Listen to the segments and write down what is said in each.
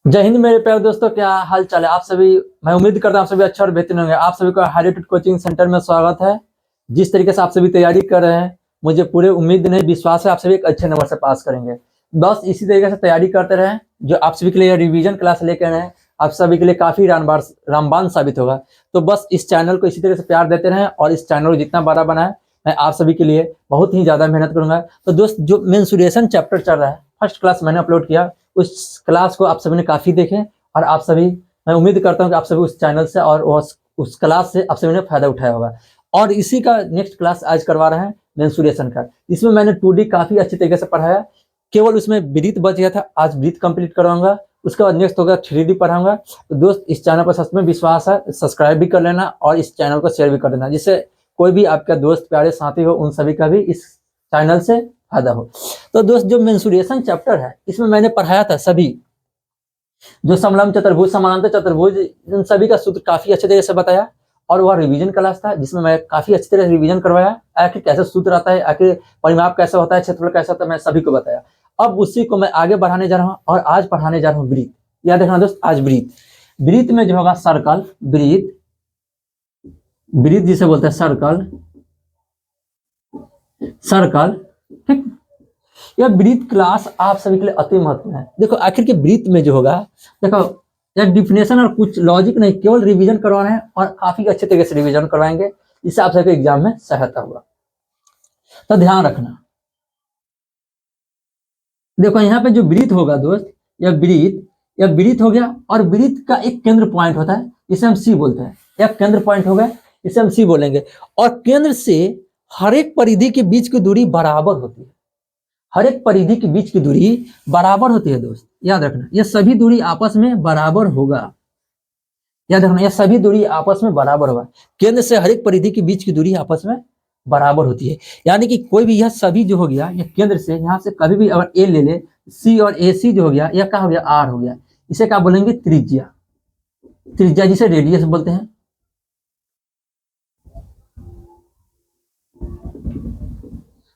जय हिंद मेरे प्यारे दोस्तों, क्या हाल चाल है आप सभी। मैं उम्मीद करता हूँ आप सभी अच्छे और बेहतरीन होंगे। आप सभी का हाईरेटेड कोचिंग सेंटर में स्वागत है। जिस तरीके से आप सभी तैयारी कर रहे हैं, मुझे पूरे उम्मीद नहीं विश्वास है आप सभी एक अच्छे नंबर से पास करेंगे। बस इसी तरीके से तैयारी करते रहें। जो आप सभी के लिए रिवीजन क्लास लेकर आए हैं, आप सभी के लिए काफी रामबाण साबित होगा। तो बस इस चैनल को इसी तरह से प्यार देते रहें और इस चैनल को जितना बड़ा बनाए, मैं आप सभी के लिए बहुत ही ज्यादा मेहनत करूंगा। तो दोस्त, जो मेंसुरेशन चैप्टर चल रहा है, फर्स्ट क्लास मैंने अपलोड किया, उस क्लास को आप सभी ने काफी देखे और आप सभी, मैं उम्मीद करता हूं कि आप सभी उस चैनल से और उस क्लास से आप सभी ने फायदा उठाया होगा। और इसी का नेक्स्ट क्लास आज करवा रहे हैं मेंसुरेशन का। इसमें मैंने 2D काफी अच्छे तरीके से पढ़ाया, केवल उसमें ब्रीथ बच गया था। आज ब्रीथ कंप्लीट करवाऊंगा, उसके बाद नेक्स्ट होगा 3D पढ़ाऊंगा। तो दोस्त, इस चैनल पर सच में विश्वास है, सब्सक्राइब भी कर लेना और इस चैनल को शेयर भी कर देना, जिससे कोई भी आपका दोस्त प्यारे साथी हो, उन सभी का भी इस चैनल से फायदा हो। तो दोस्त, जो मेंसुरेशन चैप्टर है, इसमें मैंने पढ़ाया था सभी जो समलंब चतुर्भुज, समानांतर चतुर्भुज, इन सभी का सूत्र काफी अच्छे तरीके से बताया। और वह रिवीजन क्लास था जिसमें मैं काफी अच्छी तरह से रिवीजन करवाया। आखिर कैसे सूत्र आता है, आखिर परिमाप कैसा होता है, क्षेत्रफल कैसा होता है, मैं सभी को बताया। अब उसी को मैं आगे बढ़ाने जा रहा हूँ और आज पढ़ाने जा रहा हूँ ब्रीथ। याद रखना दोस्त, आज ब्रीथ में जो होगा सर्कल, ब्रीथ जिसे बोलते हैं सर्कल, ठीक। यह ब्रीथ क्लास आप सभी के लिए अति महत्वपूर्ण है। देखो आखिर के ब्रीथ में जो होगा, देखो यह डिफिनेशन और कुछ लॉजिक नहीं, केवल रिवीजन करवा रहे हैं और काफी अच्छे तरीके से रिवीजन करवाएंगे, जिससे आप सभी एग्जाम में सहायता होगा। तो ध्यान रखना, देखो यहाँ पे जो ब्रीथ होगा दोस्त, यह ब्रीथ हो गया। और ब्रीथ का एक केंद्र पॉइंट होता है, इसे हम सी बोलते हैं। यह केंद्र पॉइंट हो गया, इसे हम सी बोलेंगे। और केंद्र से हर एक परिधि के बीच की दूरी बराबर होती है। हर एक परिधि के बीच की दूरी बराबर होती है दोस्त, याद रखना। यह सभी दूरी आपस में बराबर होगा, याद रखना, यह सभी दूरी आपस में बराबर होगा। केंद्र से हर एक परिधि के बीच की दूरी आपस में बराबर होती है। यानी कि कोई भी यह सभी जो हो गया, यह केंद्र से यहां से कभी भी अगर ए ले ले, सी और ए सी जो हो गया, यह क्या हो गया, आर हो गया। इसे क्या बोलेंगे, त्रिज्या। त्रिज्या जिसे रेडियस बोलते हैं,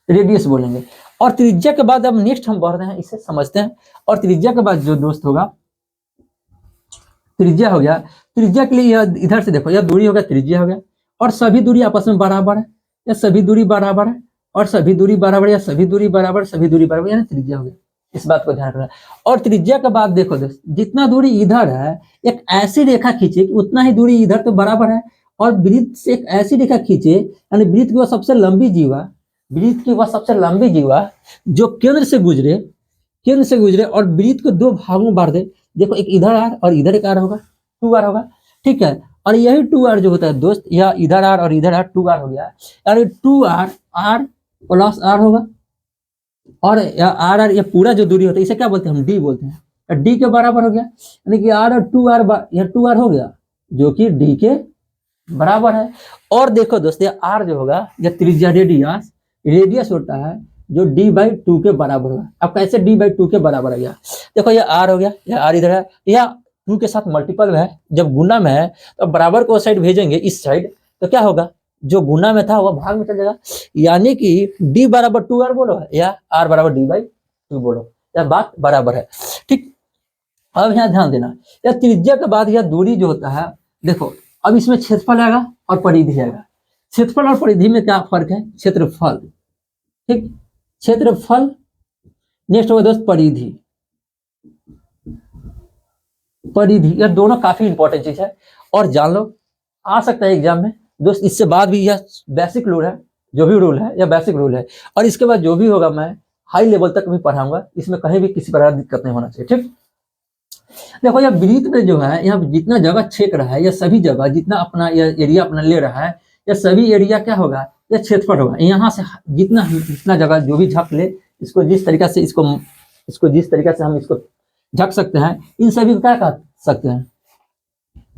रेडियस बोलेंगे। और त्रिज्या के बाद अब नेक्स्ट हम बढ़ रहे हैं, इसे समझते हैं। और त्रिज्या के बाद जो दोस्त होगा, त्रिज्या हो गया। त्रिज्या के लिए यह इधर से देखो, यह दूरी हो गया, त्रिज्या हो गया। और सभी दूरी आपस में बराबर है, या सभी दूरी बराबर है, और सभी दूरी बराबर, या सभी दूरी बराबर, सभी दूरी बराबर, यानी त्रिज्या हो गया। इस बात को ध्यान रखना। और त्रिज्या के बाद देखो दोस्त, जितना दूरी इधर है, एक ऐसी रेखा खींचे कि उतना ही दूरी इधर तो बराबर है। और वृत्त से एक ऐसी रेखा खींचे, यानी वृत्त की वह सबसे लंबी जीवा, वृत्त की वह सबसे लंबी जीवा जो केंद्र से गुजरे और वृत्त को दो भागों में बांट दे। देखो, एक इधर आर और इधर एक आर होगा, 2r होगा, ठीक है। और यही 2r जो होता है दोस्त, यह इधर आर और इधर आर 2r हो गया। यानी 2r r प्लस r होगा। और आर आर, यह पूरा जो दूरी होता है, इसे क्या बोलते हैं, हम डी बोलते हैं। डी के बराबर हो गया, यानी कि r और 2r, यह 2r हो गया, जो कि डी के बराबर है। और देखो दोस्त, यह r जो होगा, यह त्रिज्या रेडियस होता है, जो d/2 के बराबर होगा। अब कैसे d/2 के बराबर आ गया, देखो यह r हो गया, यह r इधर है, यह 2 के साथ मल्टीपल में है। जब गुना में है तो बराबर को साइड भेजेंगे, इस साइड, तो क्या होगा, जो गुना में था वह भाग में चल जाएगा। यानी कि d बराबर 2r बोलो या r बराबर d/2 बोलो, यह बात बराबर है, ठीक। अब यहाँ ध्यान देना, यह त्रिज्या के बाद यह दूरी जो होता है, देखो अब इसमें क्षेत्रफल आएगा और परिधि आएगा। क्षेत्रफल और परिधि में क्या फर्क है, क्षेत्रफल, ठीक, क्षेत्रफल। नेक्स्ट होगा दोस्त परिधि, यह दोनों काफी इंपॉर्टेंट चीज है। और जान लो, आ सकता है एग्जाम में दोस्त, इससे बाद भी यह बेसिक रूल है, जो भी रूल है यह बेसिक रूल है। और इसके बाद जो भी होगा मैं हाई लेवल तक भी पढ़ाऊंगा, इसमें कहीं भी किसी प्रकार दिक्कत नहीं होना चाहिए, ठीक। देखो यह ब्रीथ में जो है, यहाँ जितना जगह छेक रहा है, यह सभी जगह जितना अपना यह एरिया अपना ले रहा है, यह सभी एरिया क्या होगा, यह क्षेत्रफल होगा। यहाँ से जितना जगह जो भी झक ले, इसको जिस तरीका से जिस तरीका से हम इसको झक सकते हैं, इन सभी को क्या कह सकते हैं,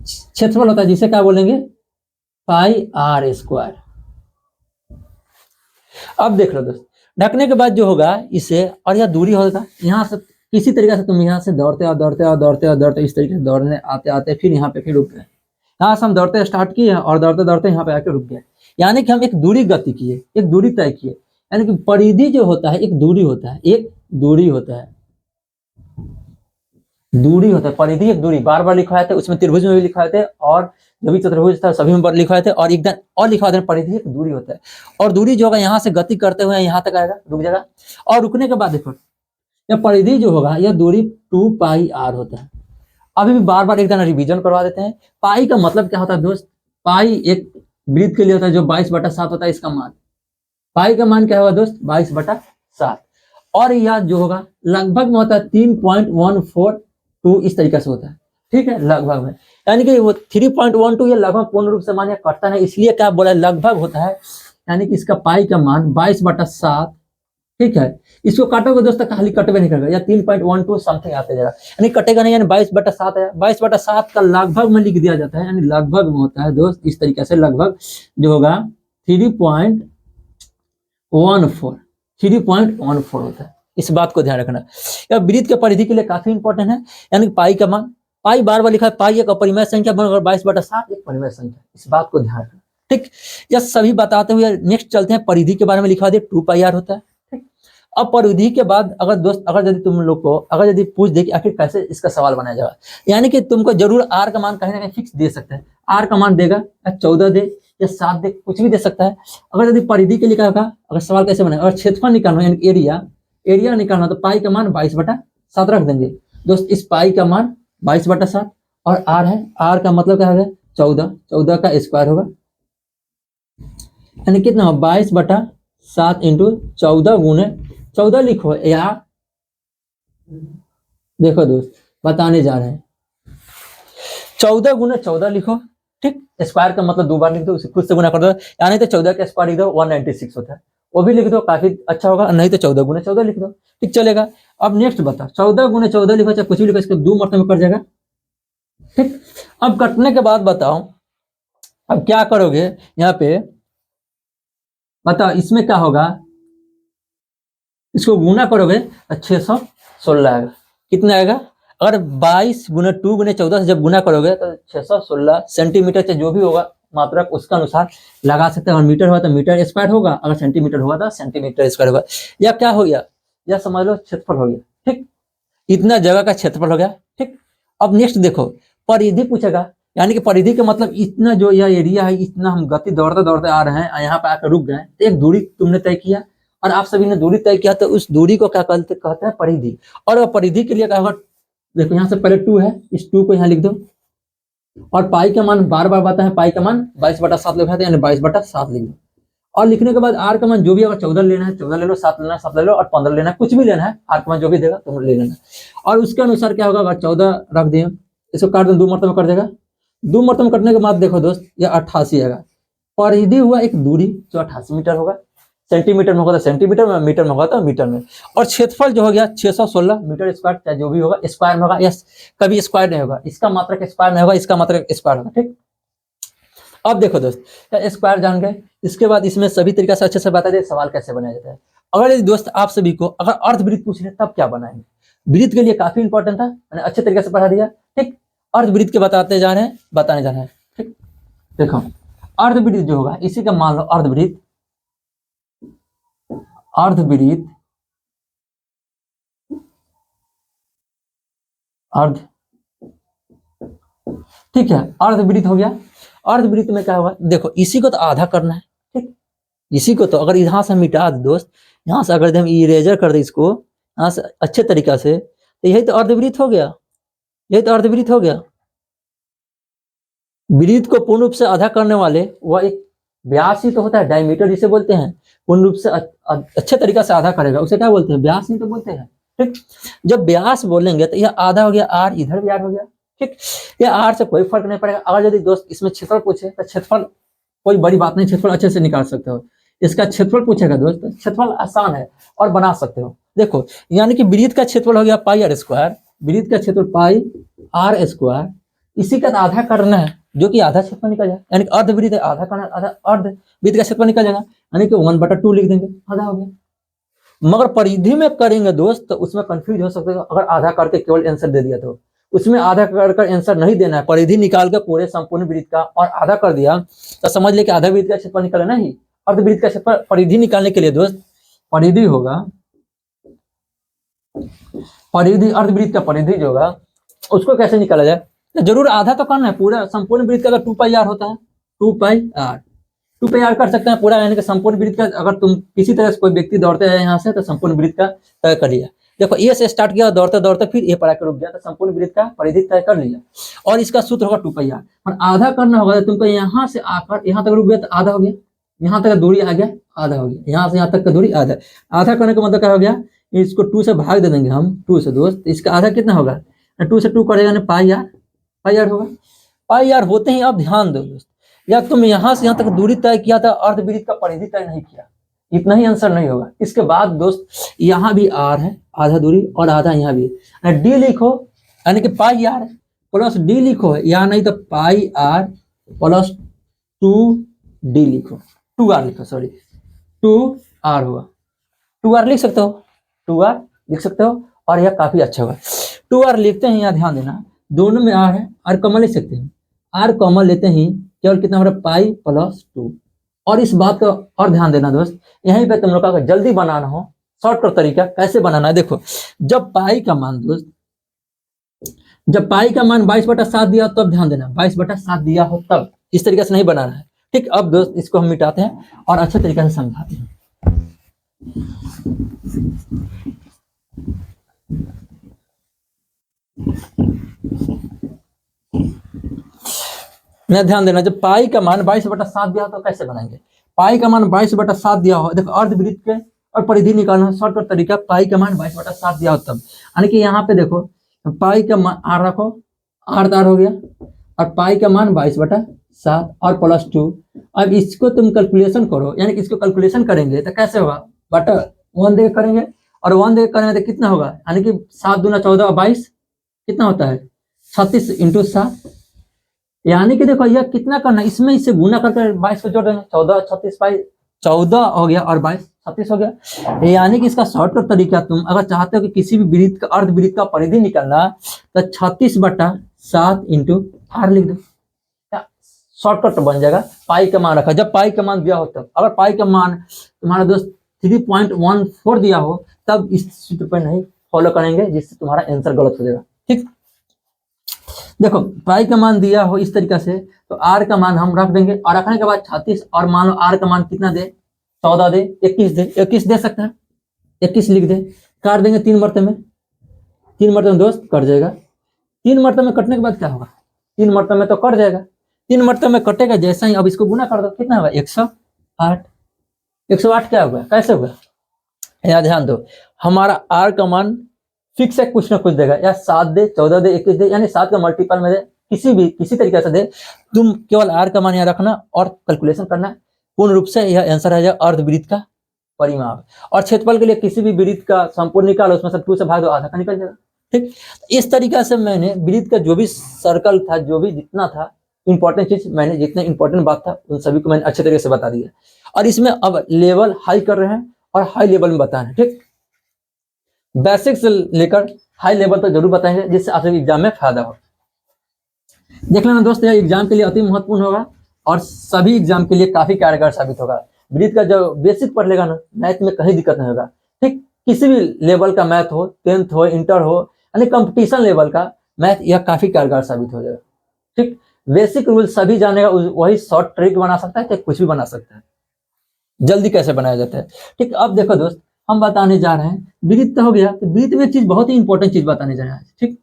क्षेत्रफल होता है, जिसे क्या बोलेंगे, πr²। अब देख लो दोस्त, ढकने के बाद जो होगा इसे, और यह दूरी होगा, यहाँ से किसी तरीके से तुम यहाँ से दौड़ते इस तरीके से दौड़ने आते फिर यहाँ पे फिर रुक गए। यहाँ से हम दौड़ते स्टार्ट किए और दौड़ते यहाँ पे आके रुक गए। यानी कि हम एक दूरी गति किए, एक दूरी तय किए। यानी कि परिधि जो होता है एक दूरी होता है, दूरी होता है, परिधि एक दूरी, बार बार लिखवाए थे, उसमें त्रिभुज में भी लिखवाए थे और जो भी चतुर्भुज था सभी में लिखवाए थे, और एकदम और लिखवा थे परिधि एक दूरी होता है। और दूरी जो होगा यहाँ से गति करते हुए यहाँ तक आएगा, रुक जाएगा, और रुकने के बाद देखो यह परिधि जो होगा यह दूरी 2πr होता है। अभी भी बार बार एक दाना रिवीजन करवा देते हैं। पाई का मतलब क्या होता है दोस्त, पाई एक वृत्त के लिए होता है जो 22/7 होता है, इसका मान, पाई का मान क्या होगा दोस्त 22/7, और यह जो होगा लगभग में होता है 3.142 इस तरीके से होता है, ठीक है, लगभग में, यानी कि वो 3.12 ये लगभग पूर्ण रूप से मान या कटता नहीं, इसलिए क्या बोला लगभग होता है, यानी कि इसका पाई का मान 22/7, ठीक है। इसको काटोगे दोस्तों खाली कटवे नहीं करेगा, या 3.12 समथिंग आते जाएगा, यानी कटेगा नहीं, यानी 22/7 है, 22/7 का लगभग में लिख दिया जाता है, यानी लगभग में होता है दोस्त इस तरीके से, लगभग जो होगा 3.14 होता है, इस बात को ध्यान रखना। यह वृत्त के परिधि के लिए काफी इंपॉर्टेंट है, यानी पाई का मान, पाई बार बार लिखा है, पाई एक अपरिमेय संख्या बनकर 22/7 एक परिमेय संख्या, इस बात को ध्यान रखना, ठीक। यह सभी बताते हुए नेक्स्ट चलते हैं, परिधि के बारे में लिखा दिया 2πr होता है, ठीक। अब परिधि के बाद अगर दोस्त अगर यदि तुम लोग को अगर यदि पूछ दे कि आखिर कैसे इसका सवाल बनाया जाएगा, यानी कि तुमको जरूर आर का मान कहीं ना कहीं फिक्स दे सकता है, आर का मान देगा या 14 दे या 7 दे, कुछ भी दे सकता है। अगर यदि परिधि के लिए क्या होगा, अगर सवाल कैसे बनाएगा, अगर क्षेत्रफल निकालना यानी एरिया निकालना, तो पाई का मान 22/7 रख देंगे दोस्त, इस पाई का मान 22/7, और आर है, आर का मतलब क्या होगा 14 का स्क्वायर होगा, यानी कितना 22/7 इंटू 14 गुने 14 लिखो, या देखो दोस्त बताने जा रहे हैं 14 गुने 14 लिखो, ठीक, स्क्वायर का मतलब 2 बार लिख दो, उसे खुद से गुना कर दो, यानी तो 14 का स्क्वायर लिख दो 196 होता है, वो भी लिख दो काफी अच्छा होगा, नहीं तो 14 गुने 14 लिख दो, ठीक चलेगा। अब नेक्स्ट बता, 14 गुने 14 लिखो चाहे कुछ भी लिखो, इसको 2 मरतबे में कट जाएगा, ठीक। अब कटने के बाद बताओ अब क्या करोगे, यहाँ पे बताओ इसमें क्या होगा, इसको गुना करोगे तो 616 आएगा, कितना आएगा, अगर 22 गुना 2 गुने 14 से जब गुना करोगे तो 616 सेंटीमीटर से जो भी होगा मात्रक उसका अनुसार लगा सकते हैं, और मीटर हुआ तो मीटर स्क्वायर होगा, अगर सेंटीमीटर हुआ तो सेंटीमीटर स्क्वायर होगा, या क्या हो गया, या समझ लो क्षेत्रफल हो गया, ठीक, इतना जगह का क्षेत्रफल हो गया, ठीक। अब नेक्स्ट देखो परिधि पूछेगा, यानी कि परिधि का मतलब इतना जो यह एरिया है, इतना हम गति दौड़ते दौड़ते आ रहे हैं, यहाँ पे आकर रुक गए, तो एक दूरी तुमने तय किया और आप सभी ने दूरी तय किया, तो उस दूरी को क्या कहते हैं परिधि। और वह परिधि के लिए क्या होगा, देखो यहाँ से पहले 2 है, इस 2 को यहाँ लिख दो, और पाई का मान बार बार बताया, पाई का मान 22/7 लिखा था, यानी 22/7 लिख दो, और लिखने के बाद आर का मान जो भी अगर 14 लेना है 14 ले लो, 7 लेना है 7 ले लो, और 15 लेना है कुछ भी लेना है, आर का मान जो भी देगा तुम ले लेना, और उसके अनुसार क्या होगा, अगर 14 रख दिए, इसको काट दो 2 मरतबे कर देगा, 2 मरतबे कटने के बाद देखो दोस्त यह 88 आएगा, परिधि हुआ एक दूरी जो 88 मीटर होगा, सेंटीमीटर में होगा तो सेंटीमीटर में, मीटर में होगा तो मीटर में, और क्षेत्रफल जो हो गया 616 मीटर स्क्वायर, चाहे जो भी होगा स्क्वायर में होगा, यस कभी स्क्वायर नहीं होगा, इसका मात्रक स्क्वायर नहीं होगा, इसका मात्रक स्क्वायर होगा, ठीक। अब देखो दोस्त स्क्वायर जान गए, इसके बाद इसमें सभी तरीका से अच्छे से बता दे सवाल कैसे बनाया जाता है। अगर यदि दोस्त आप सभी को अगर अर्धवृत्त पूछ रहे तब क्या बनाएंगे, वृत्त के लिए काफी इंपॉर्टेंट था, मैंने अच्छे तरीके से पढ़ा दिया, ठीक। अर्धवृत्त के बताने जा रहे हैं, ठीक। देखो अर्धवृत्त जो होगा इसी का मान लो अर्धवृत्त अर्ध, ठीक है, अर्धवृत्त हो गया। अर्धवृत्त में क्या होगा, देखो इसी को तो आधा करना है, ठीक, इसी को तो अगर यहाँ से मिटा दे दोस्त, यहाँ से अगर हम इरेजर कर दे इसको यहाँ से अच्छे तरीका से, तो यही तो अर्धवृत्त हो गया, यही तो अर्धवृत्त हो गया। वृत्त को पूर्ण रूप से आधा करने वाले वह एक व्यास ही तो होता है, डायमीटर जिसे बोलते हैं, पूर्ण रूप से अच्छे तरीका से आधा करेगा उसे क्या बोलते हैं, व्यास ही तो बोलते हैं, ठीक। जब व्यास बोलेंगे तो यह आधा हो गया, आर इधर भी आर हो गया, ठीक, यह आर से कोई फर्क नहीं पड़ेगा। अगर यदि दोस्त इसमें क्षेत्रफल पूछे तो क्षेत्रफल कोई बड़ी बात नहीं, क्षेत्रफल अच्छे से निकाल सकते हो, इसका क्षेत्रफल पूछेगा दोस्त, क्षेत्रफल आसान है और बना सकते हो। देखो यानी कि वृत्त का क्षेत्रफल हो गया पाई आर स्क्वायर, वृत्त का क्षेत्रफल पाई आर स्क्वायर, इसी का आधा करना है जो कि आधा क्षेत्रफल निकल जाए, यानी अर्धवृत्त है आधा करना, आधा अर्धवृत्त का क्षेत्रफल निकल जाएगा, यानी कि 1/2 लिख देंगे, आधा हो गया। मगर परिधि में करेंगे दोस्त तो उसमें कंफ्यूज हो सकते हो, अगर आधा करके केवल आंसर दे दिया तो उसमें आधा कर आंसर नहीं देना है, परिधि निकाल के पूरे संपूर्ण वृत्त का और आधा कर दिया तो समझ ले कि आधा वृत्त का क्षेत्रफल निकला नहीं, अर्धवृत्त का क्षेत्रफल। परिधि निकालने के लिए दोस्त परिधि होगा, परिधि अर्धवृत्त का परिधि जो होगा उसको कैसे निकाला जाए, तो जरूर आधा तो करना है। पूरा संपूर्ण वृत्त का अगर 2πr होता है, 2πr 2πr कर सकते हैं पूरा, यानी कि संपूर्ण वृत्त का अगर तुम किसी तरह से कोई व्यक्ति दौड़ते हैं यहाँ से, तो संपूर्ण वृत्त का तय कर लिया। देखो ए से स्टार्ट किया, दौड़ते दौड़ते फिर ए पर आकर रुक गया, तो संपूर्ण वृत्त का परिधि तय कर लिया। और इसका सूत्र होगा 2πr, और आधा करना होगा। तो तुमको यहाँ से आकर यहाँ तक रुक गया तो आधा हो गया, यहाँ तक दूरी आ गया आधा हो गया, यहाँ से यहाँ तक का दूरी आधा। आधा करने का मतलब क्या हो गया, इसको 2 से भाग दे देंगे हम, 2 से दोस्त, इसका आधा कितना होगा, 2 से 2 करेगा ना πr होगा। πr होते ही अब ध्यान दो दोस्त, या तुम यहाँ से यहाँ तक दूरी तय किया था, अर्धवृत्त का परिधि तय नहीं किया, इतना ही आंसर नहीं होगा। इसके बाद दोस्त यहाँ भी r है, आधा दूरी, और आधा यहाँ भी है। d लिखो, यानी कि πr प्लस d लिखो, या नहीं तो πr प्लस 2d लिखो, 2r लिखो, सॉरी 2r होगा, 2r लिख सकते हो, 2r लिख सकते हो, और यह काफी अच्छा होगा। 2r लिखते हैं, यहाँ ध्यान देना, दोनों में r है, r कॉमन ले सकते हैं, r कॉमन लेते ही केवल कितना हो रहा है, पाई प्लस 2। और इस बात का और ध्यान देना दोस्त, यहीं पे तुम लोग का जल्दी बनाना हो, शॉर्टकट तरीका कैसे बनाना है। देखो, जब पाई का मान दोस्त, जब पाई का मान 22/7 दिया तब ध्यान देना, 22/7 दिया हो तब, इस तरीके से नहीं बनाना है, ठीक। अब दोस्त इसको हम मिटाते हैं और अच्छे तरीके से समझाते हैं। ध्यान देना, जब पाई का मान 22/7 दिया हो तो कैसे बनाएंगे। पाई का मान 22/7 दिया हो, देखो अर्धवृत्त के और परिधि निकालना शॉर्टकट तरीका, पाई का मान 22/7 दिया हो तब, यानी कि यहाँ पे देखो पाई का मान r रखो, r तार हो गया, और पाई का मान 22/7 और प्लस 2। अब इसको तुम कैलकुलेशन करो, यानी कि इसको कैलकुलेशन करेंगे तो कैसे होगा, बटा 1 दे करेंगे, और 1 दे करेंगे तो कितना होगा, यानी कि 7 दूना 14 और 22 कितना होता है, 36 × 7। यानी कि देखो यह कितना करना, इसमें इससे गुना करके 22 को जोड़ देंगे, 14 36 22 14 हो गया, और 22 36 हो गया। यानी कि इसका शॉर्टकट तरीका, तुम अगर चाहते हो कि किसी भी वृत्त का अर्धवृत्त का परिधि निकालना, तो 36/7 × r लिख दो, शॉर्टकट बन जाएगा। पाई का मान रखा, जब पाई का मान दिया हो तब, अगर पाई का मान तुम्हारा दोस्त 3.14 दिया हो तब इस सूत्र पर नहीं फॉलो करेंगे, जिससे तुम्हारा आंसर गलत हो जाएगा, ठीक। देखो पाई का मान दिया हो इस तरीके से, तो r का मान हम रख देंगे, और रखने के बाद 36, और मान लो r का मान कितना दे, 14 दे, 21 दे, 21 दे सकते हैं, 21 लिख दे, काट देंगे 3 मरतबे में, 3 मरतबे में दोस्त कट जाएगा। 3 मरतबे में कटने के बाद क्या होगा, 3 मरतबे में तो कट जाएगा, 3 मरतबे में कटेगा जैसा ही, अब इसको गुना कर दो, कितना होगा 108। 108 क्या होगा, कैसे होगा, यहाँ ध्यान दो, हमारा r का मान फिक्स है, कुछ ना कुछ देगा, या 7 दे, 14 दे, 21 दे, यानी 7 का मल्टीपल में दे, किसी तरीके से दे, तुम केवल r का मान यहाँ रखना और कैलकुलेशन करना, पूर्ण रूप से यह आंसर आ जाएगा अर्धवृत्त का परिमाप। और क्षेत्रफल के लिए किसी भी वृत्त का संपूर्ण निकालो, उसमें से 2 से भाग दो, आधा का निकल जाएगा, ठीक। इस तरीके से मैंने वृत्त का जो भी सर्कल था, जो भी जितना था इंपॉर्टेंट चीज, मैंने जितना इंपॉर्टेंट बात था उन सभी को मैंने अच्छे तरीके से बता दिया। और इसमें अब लेवल हाई कर रहे हैं और हाई लेवल में बता रहे हैं, ठीक। बेसिक से लेकर हाई लेवल तक जरूर बताएंगे, जिससे आपके एग्जाम में फायदा हो। देख लेना दोस्त, यह एग्जाम के लिए अति महत्वपूर्ण होगा और सभी एग्जाम के लिए काफी कारगर साबित होगा। वृत्त का जो बेसिक पढ़ लेगा ना, मैथ में कहीं दिक्कत नहीं होगा, ठीक। किसी भी लेवल का मैथ हो, 10th हो, इंटर हो, यानी कंपटीशन लेवल का मैथ, यह काफी कारगर साबित हो जाएगा, ठीक। बेसिक रूल सभी जानेगा, वही शॉर्ट ट्रिक बना सकता है, चाहे कुछ भी बना सकता है, जल्दी कैसे बनाया जाता है, ठीक। अब देखो दोस्त, हम बताने जा रहे हैं, वृत्त हो गया, तो वृत्त में एक चीज बहुत ही इंपॉर्टेंट चीज बताने जा रहे हैं, ठीक।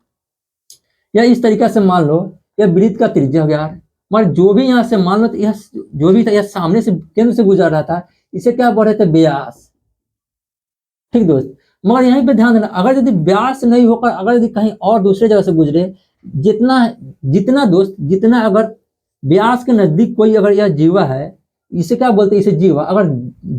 या इस तरीके से मान लो, यह वृत्त का त्रिज्या हो गया, मगर जो भी यहाँ से मान लो, तो यह जो भी था, यह सामने से केंद्र से गुजर रहा था, इसे क्या बोल रहे थे, व्यास, ठीक दोस्त। मगर यहीं पे ध्यान देना, अगर यदि व्यास नहीं होकर अगर यदि कहीं और दूसरे जगह से गुजरे, जितना दोस्त, जितना अगर व्यास के नजदीक कोई अगर यह जीवा है, इसे क्या बोलते हैं, इसे जीवा। अगर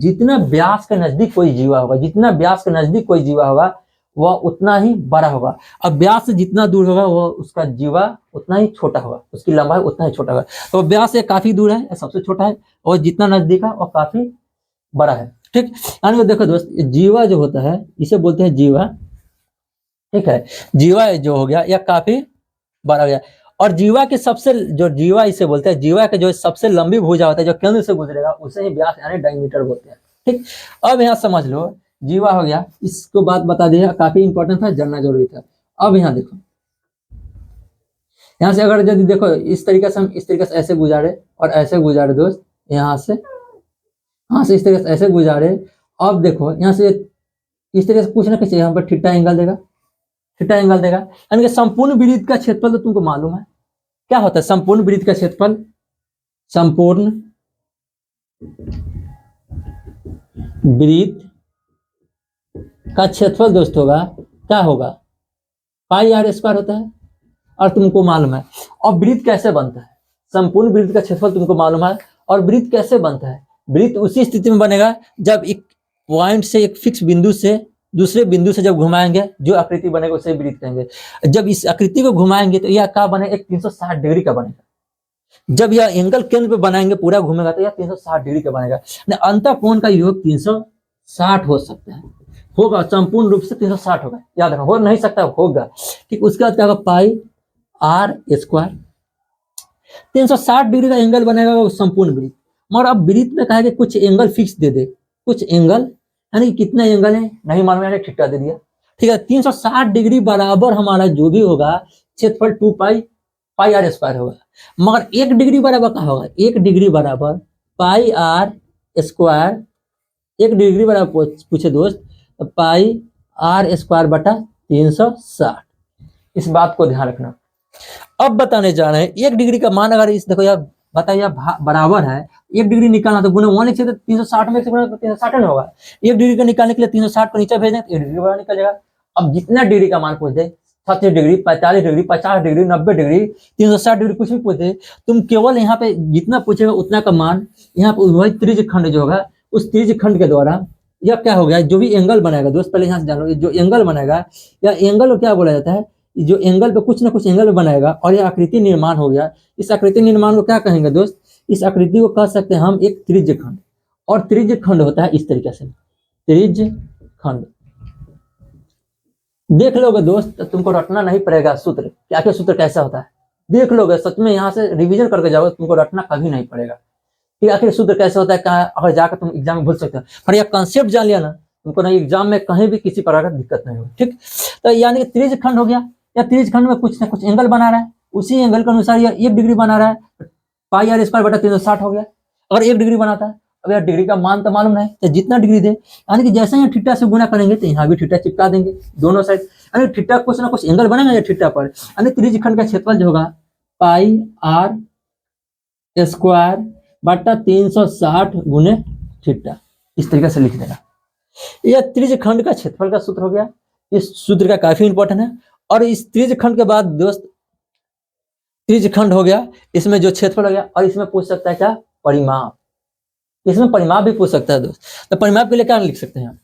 जितना व्यास के नजदीक कोई जीवा होगा, जितना व्यास के नजदीक कोई जीवा होगा, वह उतना ही बड़ा होगा। अब व्यास से जितना दूर होगा, वह उसका जीवा उतना ही छोटा होगा, उसकी लंबाई उतना ही छोटा होगा। तो व्यास से काफी दूर है, सबसे छोटा है, और जितना नजदीक है वो काफी बड़ा है, ठीक। यानी देखो दोस्त, जीवा जो होता है इसे बोलते हैं जीवा, ठीक है। जीवा जो हो गया यह काफी बड़ा हो गया, और जीवा के सबसे, जो जीवा इसे बोलते हैं, जीवा के जो सबसे लंबी भुजा होता है, जो केंद्र से गुजरेगा, उसे ही व्यास यानी डायमीटर बोलते हैं, ठीक। अब यहाँ समझ लो, जीवा हो गया, इसको बात बता दिया, काफी इंपॉर्टेंट था, जानना जरूरी था। अब यहाँ देखो, यहाँ से अगर यदि देखो इस तरीके से हम इस तरीके से ऐसे गुजारे और ऐसे गुजारे दोस्त, यहाँ से इस तरीके से ऐसे गुजारे। अब देखो यहाँ से इस तरीके से कुछ ना कुछ यहाँ पर थीटा एंगल देगा, थीटा एंगल देगा, यानी कि संपूर्ण वृत्त का क्षेत्रफल तो तुमको मालूम है क्या होता है। संपूर्ण वृत्त का क्षेत्रफल, संपूर्ण वृत्त का क्षेत्रफल दोस्त होगा क्या होगा, पाई आर स्क्वायर होता है। और तुमको मालूम है और वृत्त कैसे बनता है, संपूर्ण वृत्त का क्षेत्रफल तुमको मालूम है। और वृत्त कैसे बनता है, वृत्त उसी स्थिति में बनेगा जब एक पॉइंट से, एक फिक्स बिंदु से दूसरे बिंदु से जब घुमाएंगे, जो आकृति बनेगा उसे वृत्त कहेंगे। जब इस आकृति को घुमाएंगे तो यह क्या बनेगा, एक 360 डिग्री का बनेगा। जब यह एंगल केंद्र पे बनाएंगे पूरा घूमेगा तो यह 360 डिग्री का बनेगा। अंतः कोण का योग 360 हो सकता है, होगा, संपूर्ण रूप से 360 होगा, याद रखो, हो नहीं सकता होगा। ठीक, उसके बाद क्या होगा, पाई आर स्क्वायर। 360 डिग्री का एंगल बनेगा वो संपूर्ण वृत्त। मगर अब वृत्त में कहा कि कुछ एंगल फिक्स दे दे, कुछ एंगल, यानी कितना एंगल है नहीं मालूम, यानी थीटा दे दिया। ठीक है, 360 डिग्री बराबर हमारा जो भी होगा क्षेत्रफल 2 पाई आर स्क्वायर होगा। मगर 1 डिग्री बराबर क्या होगा, 1 डिग्री बराबर पाई आर स्क्वायर। 1 डिग्री बराबर पूछे दोस्त, पाई आर स्क्वायर बटा 360। इस बात को ध्यान रखना। अब बताने जा रहे हैं 1 डिग्री का मान, अगर इस देखो यार बताइए बराबर है, 1 डिग्री निकालना तो गुना 1 से 360 में से गुना तो 360 नहीं होगा। 1 डिग्री का निकालने के लिए 360 को नीचे भेज दें तो 1 डिग्री बराबर निकल जाएगा। अब जितना डिग्री का मान पूछ दे, 36 degree, 45 degree, 50 degree, 90 degree, 360 degree, कुछ भी पूछ दे, तुम केवल यहाँ पे जितना पूछेगा उतना का मान, यहाँ पे वही त्रिज्य खंड जो होगा उस त्रिज्य खंड के द्वारा यह क्या हो गया, जो भी एंगल बनाएगा दोस्त, पहले यहाँ से जान लो, जो एंगल बनाएगा या एंगल को क्या बोला जाता है, जो एंगल पे कुछ ना कुछ एंगल में बनाएगा और यह आकृति निर्माण हो गया। इस आकृति निर्माण को क्या कहेंगे दोस्त, इस आकृति को कह सकते हैं हम एक त्रिज्य खंड। और त्रिज्य खंड होता है इस तरीके से, त्रिज्य खंड। देख लोगे दोस्त तो तुमको रटना नहीं पड़ेगा सूत्र, क्या क्या सूत्र कैसा होता है, देख लोगे सच में, यहाँ से रिवीजन करके जाओगे, तुमको रटना कभी नहीं पड़ेगा कि आखिर सूत्र कैसे होता है, कहाँ अगर जाकर तुम एग्जाम में भूल सकते हो। पर यह कॉन्सेप्ट जान लिया ना, तुमको ना एग्जाम में कहीं भी किसी प्रकार का दिक्कत नहीं होगी। ठीक, तो यानी कि त्रिज्य खंड हो गया, या त्रिज्य खंड में कुछ ना कुछ एंगल बना रहा है, उसी एंगल के अनुसार यह 1 डिग्री बना रहा है, पाई आर स्क्वायर बटा 360 हो गया। अगर 1 डिग्री बनाता है, अब यार डिग्री का मान तो मालूम नहीं, तो जितना डिग्री दे, यानी कि जैसे ही थीटा से गुना करेंगे तो यहाँ भी थीटा चिपका देंगे दोनों साइड, यानी थीटा कुछ ना कुछ एंगल बनेगा थीटा पर, यानी त्रिज्य खंड का क्षेत्रफल जो होगा पाई आर स्क्वायर बटा 360 गुने थीटा, इस तरीके से लिख देना। यह त्रिज्य खंड का क्षेत्रफल का सूत्र हो गया। इस सूत्र का काफी इंपॉर्टेंट है। और इस त्रिज्य खंड के बाद दोस्त, त्रिज्य खंड हो गया, इसमें जो क्षेत्रफल हो गया, और इसमें पूछ सकता है क्या, परिमाप, इसमें परिमाप भी पूछ सकता है दोस्त। तो परिमाप के लिए क्या लिख सकते हैं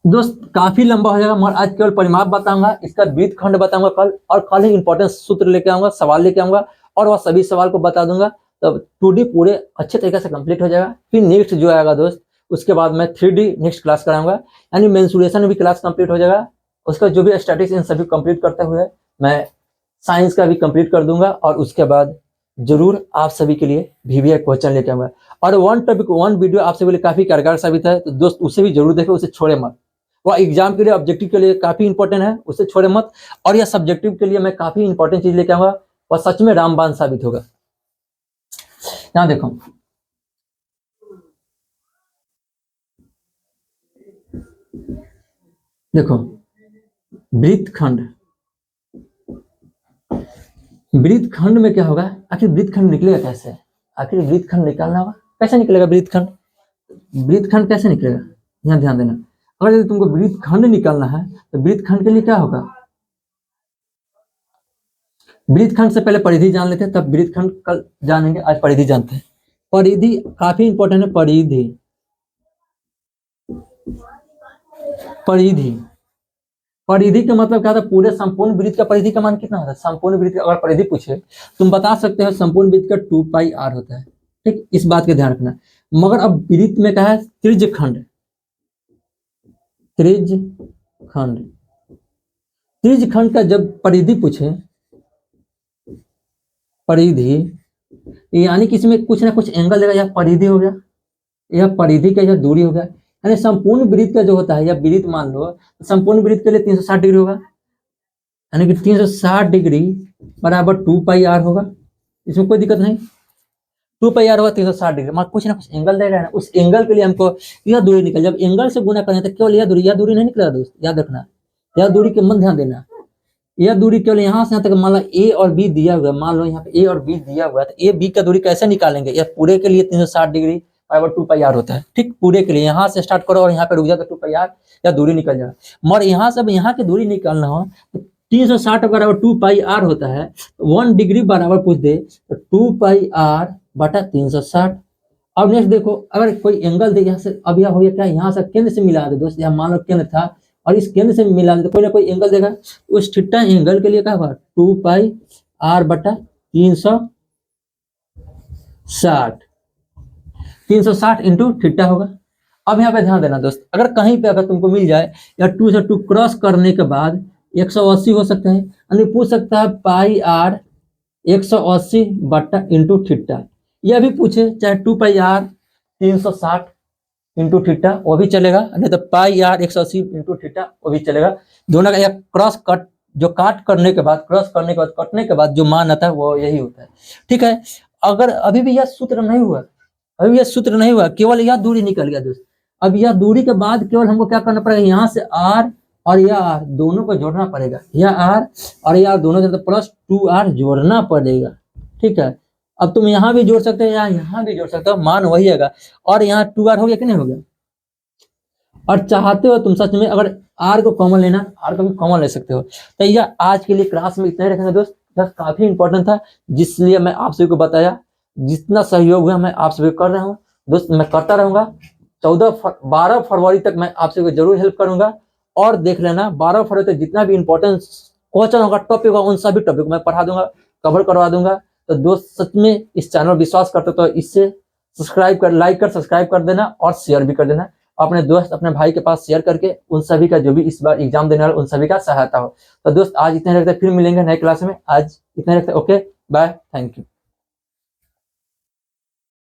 दोस्त, काफी लंबा हो जाएगा, मगर आज केवल परिमाप बताऊंगा, इसका वृत्त खंड बताऊंगा कल, और कल ही इंपॉर्टेंट सूत्र लेके आऊंगा, सवाल लेके आऊंगा, और वह सभी सवाल को बता दूंगा। तब 2D पूरे अच्छे तरीके से कंप्लीट हो जाएगा। फिर नेक्स्ट जो आएगा दोस्त, उसके बाद मैं 3D नेक्स्ट क्लास कराऊंगा, यानी मेंसुरेशन भी क्लास कंप्लीट हो जाएगा। उसका जो भी स्टैटिक्स इन सभी कंप्लीट करते हुए मैं साइंस का भी कंप्लीट कर दूंगा, और उसके बाद जरूर आप सभी के लिए VVI क्वेश्चन लेके आऊंगा। और 1 टॉपिक 1 वीडियो आप सभी के लिए काफी कारगर साबित है, तो दोस्त उसे भी जरूर देखें, उसे छोड़े मत। वह एग्जाम के लिए, ऑब्जेक्टिव के लिए काफी इंपॉर्टेंट है, उसे छोड़े मत। और यह सब्जेक्टिव के लिए मैं काफी इंपॉर्टेंट चीज लेके आऊंगा, वह सच में रामबाण साबित होगा। यहाँ देखो, देखो वृत्त खंड, वृत्त खंड में क्या होगा, आखिर वृत्त खंड निकलेगा कैसे, आखिर वृत्त खंड निकालना होगा, कैसे निकलेगा वृत्त खंड, वृत्त खंड कैसे निकलेगा, यहाँ ध्यान देना। अगर यदि तुमको वृत्त खंड निकालना है तो वृत्त खंड के लिए क्या होगा, वृत्त खंड से पहले परिधि जान लेते हैं, तब वृत्त खंड कल जानेंगे, आज परिधि जानते हैं। परिधि काफी इंपॉर्टेंट है, परिधि, परिधि, परिधि का मतलब क्या था, पूरे संपूर्ण वृत्त का परिधि का मान कितना होता है, संपूर्ण वृत्त का अगर परिधि पूछे तुम बता सकते हो संपूर्ण वृत्त का 2 पाई आर होता है। ठीक, इस बात का ध्यान रखना। मगर अब वृत्त में क्या है, त्रिज्य खंड, त्रिज्य खंड, त्रिज्य खंड का जब परिधि पूछे, परिधि यानी कि इसमें कुछ ना कुछ एंगल देगा, यह परिधि हो गया, यह परिधि का यह दूरी हो गया, यानी संपूर्ण वृत्त का जो होता है, या वृत्त मान लो संपूर्ण वृत्त के लिए 360 डिग्री होगा, यानी कि 360 डिग्री बराबर 2 पाई आर होगा, इसमें कोई दिक्कत नहीं। 2 पाई आर होगा 360 डिग्री, मान कुछ ना कुछ एंगल दे रहा है ना, उस एंगल के लिए हमको यह दूरी निकल, जब एंगल से गुना करें तो केवल यह दूरी नहीं निकलेगा दोस्त, याद रखना। यह दूरी के मन ध्यान देना, यह दूरी केवल यहाँ से यहाँ तक, मान लो ए और बी दिया हुआ है, मान लो यहाँ पे ए और बी दिया हुआ है, तो ए बी का दूरी कैसे निकालेंगे, यह पूरे के लिए 360 डिग्री बराबर 2 पाई आर होता है। ठीक, पूरे के लिए यहाँ से स्टार्ट करो और यहाँ पे रुक जाओ तो 2 पाई आर, या दूरी निकल जाएगा। मगर यहाँ से यहाँ की दूरी निकालना हो तो 360 बराबर 2 पाई आर होता है, 1 डिग्री बराबर पूछ दे तो 2 पाई आर बटा 360। अब नेक्स्ट देखो, अगर कोई एंगल दे यहाँ से, अब यह हो गया क्या, यहाँ से केंद्र से मिला दे दोस्त, यहाँ मान लो केंद्र था और इस केंद्र से मिला दे तो कोई ना कोई एंगल देगा, उस थीटा एंगल के लिए क्या होगा 2 पाई आर बटा 360 इंटू थीटा होगा। अब यहाँ पे ध्यान देना दोस्त, अगर कहीं पे अगर तुमको मिल जाए या 2 से 2 क्रॉस करने के बाद 180 हो सकता है, यानी पूछ सकता है पाई आर 180 बटा इंटू थीटा, यह भी पूछे चाहे 2 पाई आर 360 इंटू थीटा वो भी चलेगा, नहीं तो पाई आर 180 इंटू थीटा वो भी चलेगा। दोनों का एक क्रॉस कट, जो काट करने के बाद, क्रॉस करने के बाद, कटने के बाद जो मान आता है वो यही होता है। ठीक है, अगर अभी भी यह सूत्र नहीं हुआ, अभी यह सूत्र नहीं हुआ, केवल यह दूरी निकल गया दोस्त। अब यह दूरी के बाद केवल हमको क्या करना पड़ेगा, यहाँ से आर और यह आर दोनों को जोड़ना पड़ेगा, यह आर और यह आर दोनों से प्लस 2r जोड़ना पड़ेगा। ठीक है, अब तुम यहाँ भी जोड़ सकते हो या यहाँ भी जोड़ सकते हो, मान वही आएगा। और यहाँ 2r हो गया कि नहीं हो गया। और चाहते हो तुम सच में अगर r को कॉमन लेना, r को भी कॉमन ले सकते हो। तो यह आज के लिए क्लास में इतना ही रखेंगे दोस्त, बस काफी इंपॉर्टेंट था जिसलिए मैं आप सभी को बताया। जितना सहयोग हुआ मैं आप सभी को कर रहा हूँ दोस्त, मैं करता रहूंगा। 12 फरवरी तक मैं आप सभी को जरूर हेल्प करूंगा। और देख लेना 12 फरवरी तक जितना भी इंपॉर्टेंट क्वेश्चन होगा, टॉपिक होगा, उन सभी टॉपिक मैं पढ़ा दूंगा, कवर करवा दूंगा। तो दोस्त सच में इस चैनल विश्वास करते तो इससे सब्सक्राइब कर, लाइक कर, सब्सक्राइब कर देना और शेयर भी कर देना अपने दोस्त, अपने भाई के पास शेयर करके, उन सभी का जो भी इस बार एग्जाम देने वाले उन सभी का सहायता हो। तो दोस्त आज इतना रखते, फिर मिलेंगे नए क्लास में। आज इतना रखते, ओके बाय, थैंक यू।